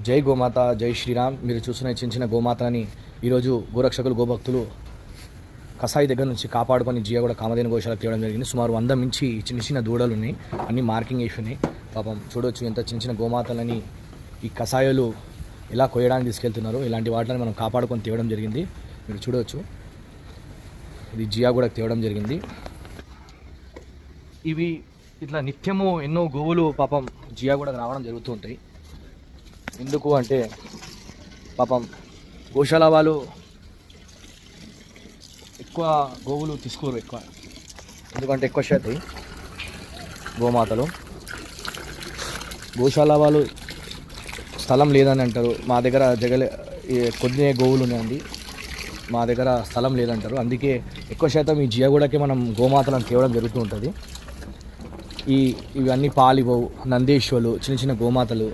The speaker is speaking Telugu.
జై గోమాత, జై శ్రీరామ్. మీరు చూస్తున్న చిన్న చిన్న గోమాతని ఈరోజు గోరక్షకులు, గోభక్తులు కసాయి దగ్గర నుంచి కాపాడుకొని జియాగూడ కామధేను గోశాలకు తేవడం జరిగింది. సుమారు 100 మించి చిన్న చిన్న దూడలు ఉన్నాయి, అన్ని మార్కింగ్ వేసి ఉన్నాయి. పాపం చూడవచ్చు ఎంత చిన్న చిన్న గోమాతలని ఈ కషాయాలు ఎలా కొయ్యడానికి తీసుకెళ్తున్నారు. ఇలాంటి వాటిని మనం కాపాడుకొని తేవడం జరిగింది. మీరు చూడవచ్చు, ఇది జియాగూడకు తేవడం జరిగింది. ఇవి ఇట్లా నిత్యము ఎన్నో గోవులు పాపం జియాగూడకు రావడం జరుగుతూ ఉంటాయి. ఎందుకు అంటే పాపం గోశాల వాళ్ళు ఎక్కువ గోవులు తీసుకోరు ఎక్కువ, ఎందుకంటే ఎక్కువ శాతం గోమాతలు. గోశాల వాళ్ళు స్థలం లేదని అంటారు, మా దగ్గర కొద్ది గోవులు ఉన్నాయండి, మా దగ్గర స్థలం లేదంటారు. అందుకే ఎక్కువ శాతం ఈ జియాగూడకి మనం గోమాతలను తేవడం జరుగుతూ ఉంటుంది. ఇవన్నీ పాలివవు, నందేశ్వలు, చిన్న చిన్న గోమాతలు